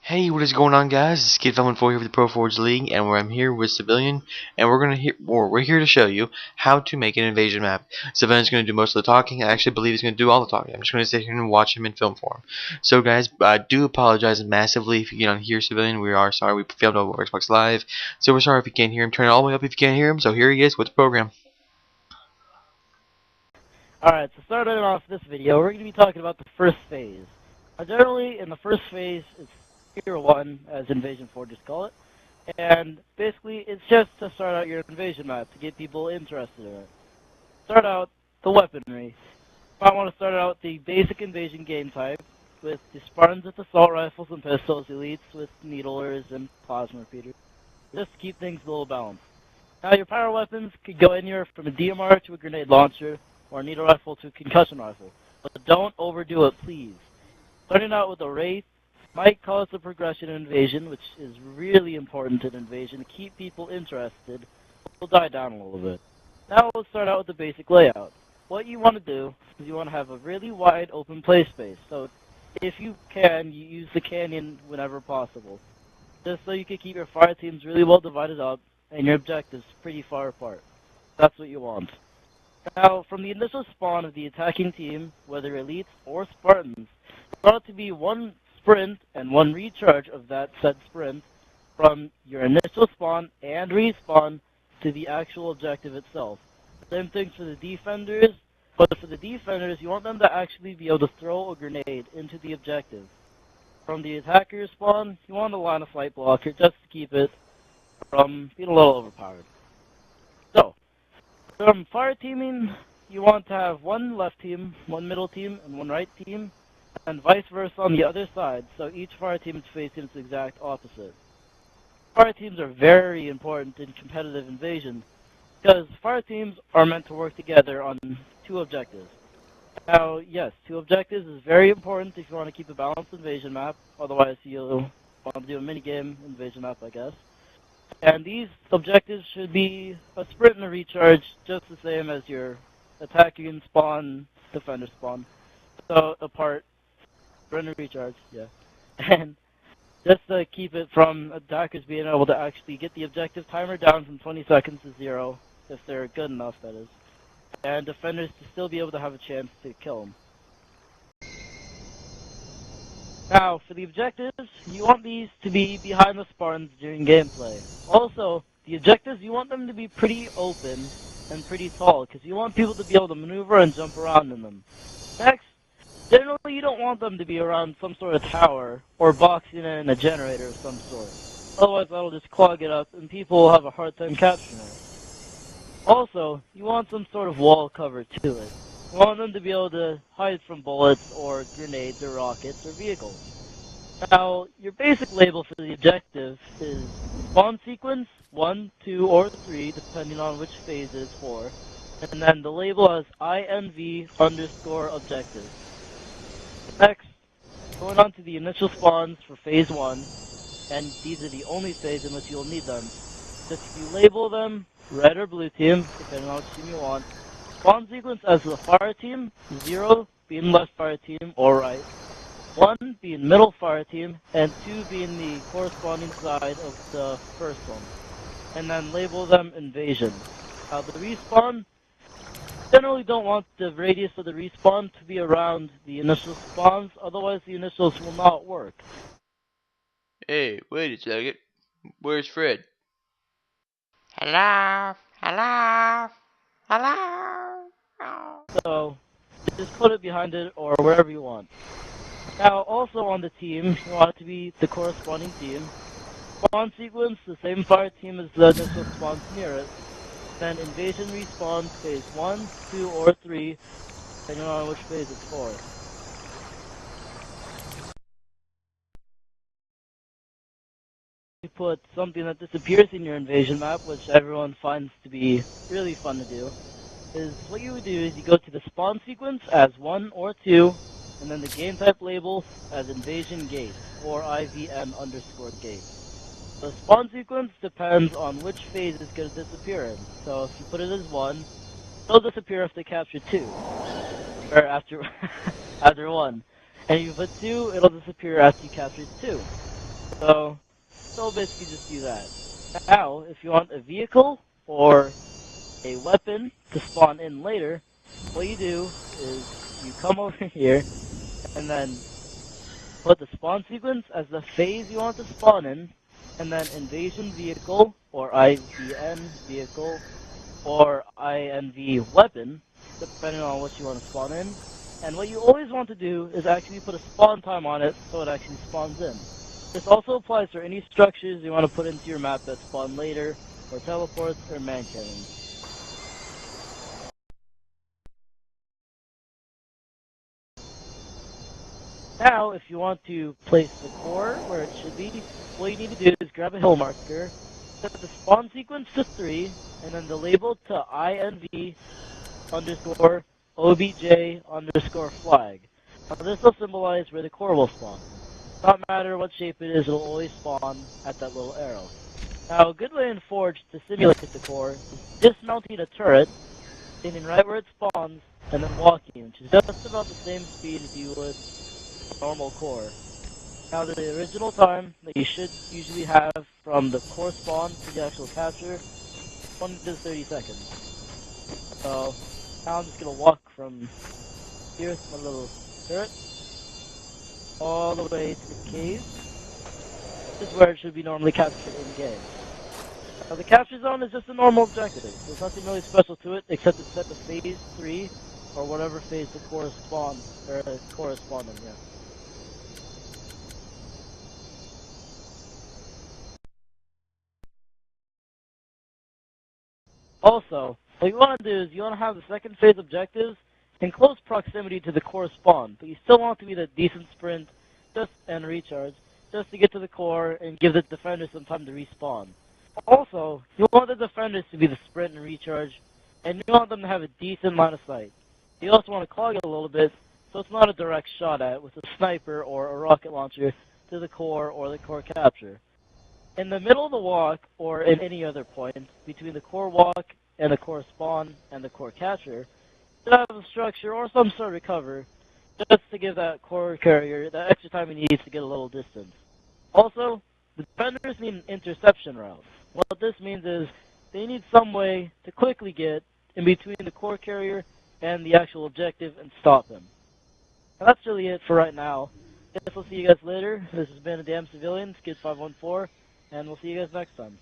Hey, what is going on, guys? This is Kid514 here with the Pro Forge League, and I'm here with Civilian, and we're here to show you how to make an invasion map. Civilian's going to do most of the talking. I actually believe he's going to do all the talking. I'm just going to sit here and watch him and film for him. So, guys, I do apologize massively if you can't hear Civilian. We are sorry. We failed over Xbox Live, so we're sorry if you can't hear him. Turn it all the way up if you can't hear him. So here he is with the program. Alright, so starting off this video, we're going to be talking about the first phase. Generally, in the first phase, it's Tier 1, as Invasion Forges call it, and basically, it's just to start out your invasion map, to get people interested in it. Start out the weaponry. You might want to start out the basic invasion game type, with the Spartans with assault rifles and pistols, elites with needlers and plasma repeaters, just to keep things a little balanced. Now, your power weapons could go anywhere from a DMR to a grenade launcher, or a needle rifle to a concussion rifle. But don't overdo it, please. Starting out with a Wraith might cause a progression in invasion, which is really important in invasion. To keep people interested, will die down a little bit. Now we'll start out with the basic layout. What you want to do is you want to have a really wide open play space. So if you can, you use the canyon whenever possible. Just so you can keep your fire teams really well divided up and your objectives pretty far apart. That's what you want. Now, from the initial spawn of the attacking team, whether elites or Spartans, there ought to be one sprint and one recharge of that said sprint from your initial spawn and respawn to the actual objective itself. Same thing for the defenders, but for the defenders, you want them to actually be able to throw a grenade into the objective. From the attacker spawn, you want a line of flight blocker just to keep it from being a little overpowered. So, from fire teaming, you want to have one left team, one middle team, and one right team, and vice versa on the other side, so each fire team is facing its exact opposite. Fire teams are very important in competitive invasion, because fire teams are meant to work together on two objectives. Now, yes, two objectives is very important if you want to keep a balanced invasion map, otherwise you'll want to do a minigame invasion map, I guess. And these objectives should be a sprint and a recharge, just the same as your attacking spawn, defender spawn. So, apart, sprint and recharge, yeah. And just to keep it from attackers being able to actually get the objective timer down from 20 seconds to 0, if they're good enough, that is. And defenders to still be able to have a chance to kill them. Now, for the objectives, you want these to be behind the Spartans during gameplay. Also, the objectives, you want them to be pretty open and pretty tall, because you want people to be able to maneuver and jump around in them. Next, generally you don't want them to be around some sort of tower, or boxing in a generator of some sort. Otherwise that'll just clog it up, and people will have a hard time capturing it. Also, you want some sort of wall cover to it. You want them to be able to hide from bullets, or grenades, or rockets, or vehicles. Now, your basic label for the objective is spawn sequence, 1, 2, or 3, depending on which phase it is for. And then the label as INV_objective. Next, going on to the initial spawns for phase 1, and these are the only phase in which you'll need them. Just you label them red or blue team, depending on which team you want. Spawn sequence as the fire team, 0 being left fire team or right, 1 being middle fire team, and 2 being the corresponding side of the first one. And then label them invasion. Now the respawn, generally don't want the radius of the respawn to be around the initial spawns, otherwise the initials will not work. Hey, wait a second. Where's Fred? Hello? Hello? Hello? So, just put it behind it or wherever you want. Now, also on the team, you want it to be the corresponding team. Spawn sequence, the same fire team as the initial spawns near it. Then invasion respawn, phase 1, 2, or 3, depending on which phase it's for. You put something that disappears in your invasion map, which everyone finds to be really fun to do, is what you would do is you go to the spawn sequence as 1 or 2, and then the game type label as invasion gate, or IVN_gate. The spawn sequence depends on which phase it's going to disappear in. So if you put it as 1, it'll disappear if they capture 2. Or after, after 1. And if you put 2, it'll disappear after you capture 2. So basically just do that. Now, if you want a vehicle or a weapon to spawn in later, what you do is you come over here and then put the spawn sequence as the phase you want to spawn in, and then invasion vehicle or IVN vehicle or INV weapon, depending on what you want to spawn in. And what you always want to do is actually put a spawn time on it so it actually spawns in. This also applies for any structures you want to put into your map that spawn later, or teleports, or man cannons. Now, if you want to place the core where it should be, what you need to do is grab a hill marker, set the spawn sequence to 3, and then the label to INV underscore OBJ underscore flag. Now this will symbolize where the core will spawn. Not matter what shape it is, it'll always spawn at that little arrow. Now a good way in Forge to simulate the core is dismounting a turret, standing right where it spawns, and then walking, which is just about the same speed as you would a normal core. Now the original time that you should usually have from the core spawn to the actual capture, 20 to 30 seconds. So now I'm just gonna walk from here with my little turret all the way to the cave. This is where it should be normally captured in game. Now the capture zone is just a normal objective. There's nothing really special to it except it's set to phase 3 or whatever phase the core spawn or the core is spawning. Yeah. Also, what you want to do is you want to have the second phase objectives in close proximity to the core spawn, but you still want it to be that decent sprint and recharge just to get to the core and give the defenders some time to respawn. Also, you want the defenders to be the sprint and recharge, and you want them to have a decent line of sight. You also want to clog it a little bit so it's not a direct shot at with a sniper or a rocket launcher to the core or the core capture. In the middle of the walk, or in any other point, between the core walk and the core spawn and the core capture, you have a structure or some sort of cover just to give that core carrier that extra time he needs to get a little distance. Also, the defenders need an interception route. What this means is they need some way to quickly get in between the core carrier and the actual objective and stop him. And that's really it for right now. Guess we'll see you guys later. This has been a Damn Civilian, Skid514, and we'll see you guys next time.